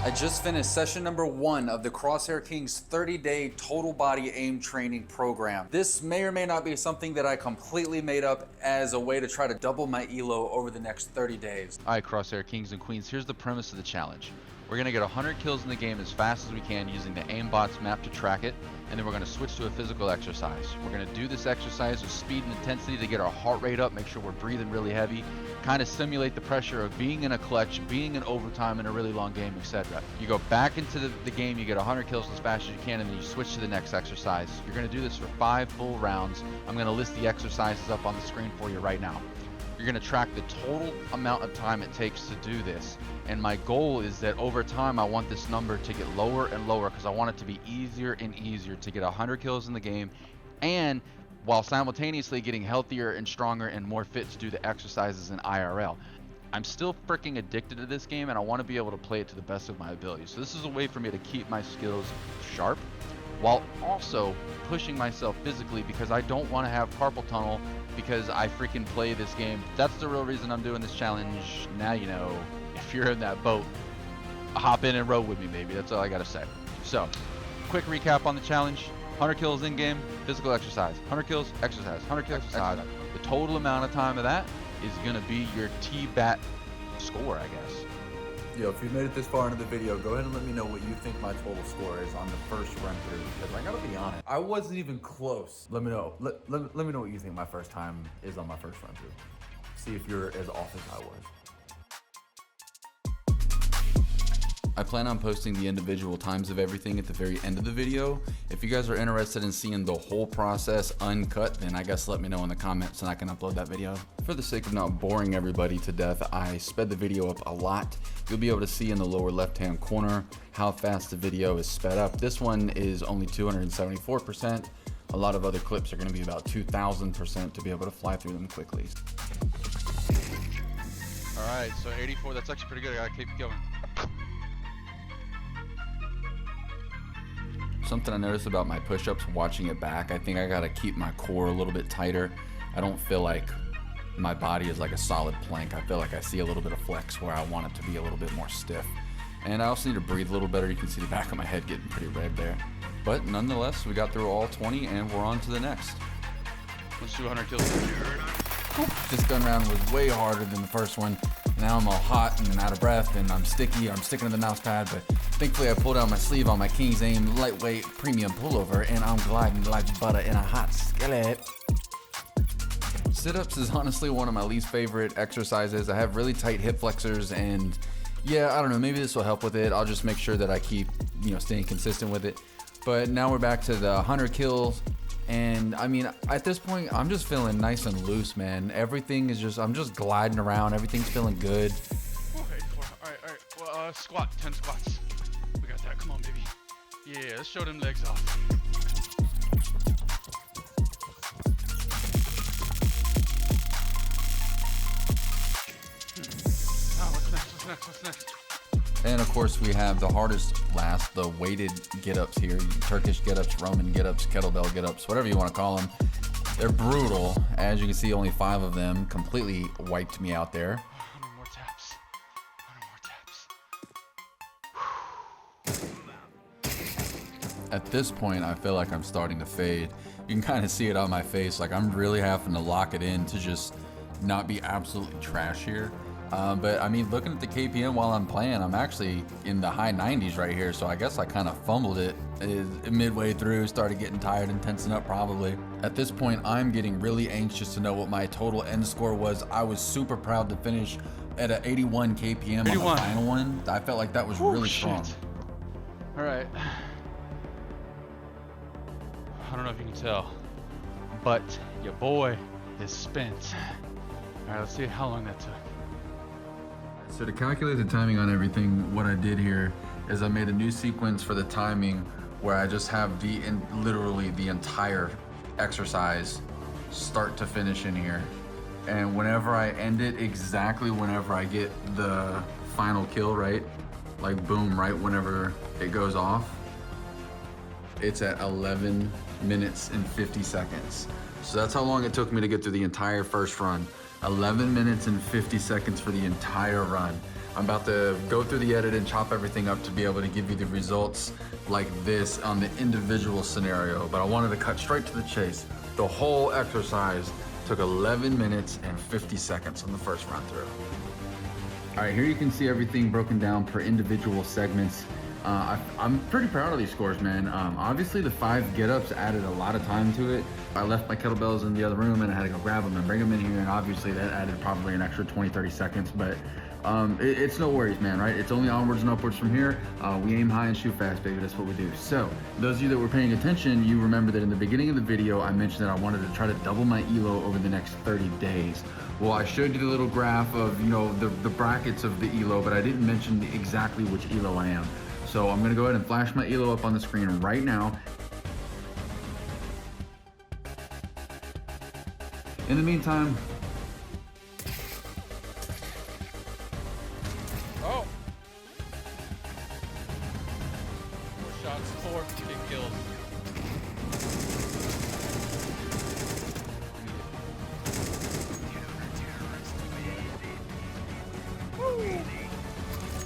I just finished session number 1 of the Crosshair Kings 30-day total body aim training program. This may or may not be something that I completely made up as a way to try to double my elo over the next 30 days. Alright, Crosshair Kings and Queens, here's the premise of the challenge. We're going to get 100 kills in the game as fast as we can using the aimbots map to track it, and then we're going to switch to a physical exercise. We're going to do this exercise with speed and intensity to get our heart rate up, make sure we're breathing really heavy, kind of simulate the pressure of being in a clutch, being in overtime in a really long game, etc. You go back into the game, you get 100 kills as fast as you can, and then you switch to the next exercise. You're going to do this for 5 full rounds. I'm going to list the exercises up on the screen for you right now. You're going to track the total amount of time it takes to do this, and my goal is that over time I want this number to get lower and lower because I want it to be easier and easier to get 100 kills in the game, and while simultaneously getting healthier and stronger and more fit to do the exercises in IRL. I'm still freaking addicted to this game, and I want to be able to play it to the best of my ability. So this is a way for me to keep my skills sharp while also pushing myself physically, because I don't want to have carpal tunnel because I freaking play this game. That's the real reason I'm doing this challenge. Now you know. If you're in that boat, hop in and row with me, baby. That's all I gotta say. So, quick recap on the challenge. 100 kills in game, physical exercise. 100 kills, exercise. 100 kills, exercise. The total amount of time of that is gonna be your T-BAT score, I guess. Yo, if you made it this far into the video, go ahead and let me know what you think my total score is on the first run through, because I gotta be honest, I wasn't even close. Let me know. Let me know what you think my first time is on my first run through. See if you're as off as I was. I plan on posting the individual times of everything at the very end of the video. If you guys are interested in seeing the whole process uncut, then I guess let me know in the comments and I can upload that video. For the sake of not boring everybody to death, I sped the video up a lot. You'll be able to see in the lower left-hand corner how fast the video is sped up. This one is only 274%. A lot of other clips are gonna be about 2,000% to be able to fly through them quickly. All right, so 84, that's actually pretty good. I gotta keep going. Something I noticed about my push-ups watching it back, I think I gotta keep my core a little bit tighter. I don't feel like my body is like a solid plank. I feel like I see a little bit of flex where I want it to be a little bit more stiff. And I also need to breathe a little better. You can see the back of my head getting pretty red there. But nonetheless, we got through all 20 and we're on to the next. Let's do 100 kills. This gun round was way harder than the first one. Now I'm all hot and out of breath and I'm sticky. I'm sticking to the mouse pad, but thankfully I pulled out my sleeve on my King's Aim lightweight premium pullover and I'm gliding like butter in a hot skillet. Sit-ups is honestly one of my least favorite exercises. I have really tight hip flexors and yeah, I don't know, maybe this will help with it. I'll just make sure that I keep, staying consistent with it. But now we're back to the 100 kills. And I mean, at this point, I'm just feeling nice and loose, man. Everything is just, I'm just gliding around. Everything's feeling good. 484. All right. Well, squat, 10 squats. We got that. Come on, baby. Yeah, let's show them legs off. What's next? And of course, we have the hardest last, the weighted get-ups here. Turkish get-ups, Roman get-ups, kettlebell get-ups, whatever you want to call them. They're brutal. As you can see, only 5 of them completely wiped me out there. 100 more taps. 100 more taps. At this point, I feel like I'm starting to fade. You can kind of see it on my face. Like I'm really having to lock it in to just not be absolutely trash here. But I mean, looking at the KPM while I'm playing, I'm actually in the high 90s right here. So I guess I kind of fumbled it midway through, started getting tired and tensing up probably. At this point, I'm getting really anxious to know what my total end score was. I was super proud to finish at an 81 KPM 81. On the final one. I felt like that was really strong. All right. I don't know if you can tell, but your boy is spent. All right, let's see how long that took. So to calculate the timing on everything, what I did here is I made a new sequence for the timing where I just have literally the entire exercise start to finish in here. And whenever I end it, exactly whenever I get the final kill, right? Like boom, right whenever it goes off, it's at 11 minutes and 50 seconds. So that's how long it took me to get through the entire first run. 11 minutes and 50 seconds for the entire run. I'm about to go through the edit and chop everything up to be able to give you the results like this on the individual scenario, but I wanted to cut straight to the chase. The whole exercise took 11 minutes and 50 seconds on the first run through. All right, here you can see everything broken down per individual segments. I'm pretty proud of these scores, man. Obviously the 5 get-ups added a lot of time to it. I left my kettlebells in the other room and I had to go grab them and bring them in here, and obviously that added probably an extra 20-30 seconds, but it's no worries, man, right? It's only onwards and upwards from here. We aim high and shoot fast, baby. That's what we do. So those of you that were paying attention, you remember that in the beginning of the video, I mentioned that I wanted to try to double my ELO over the next 30 days. Well, I showed you the little graph of, you know, the brackets of the ELO, but I didn't mention exactly which ELO I am. So I'm gonna go ahead and flash my ELO up on the screen right now. In the meantime, Oh! 4 shots, 4 kill kills.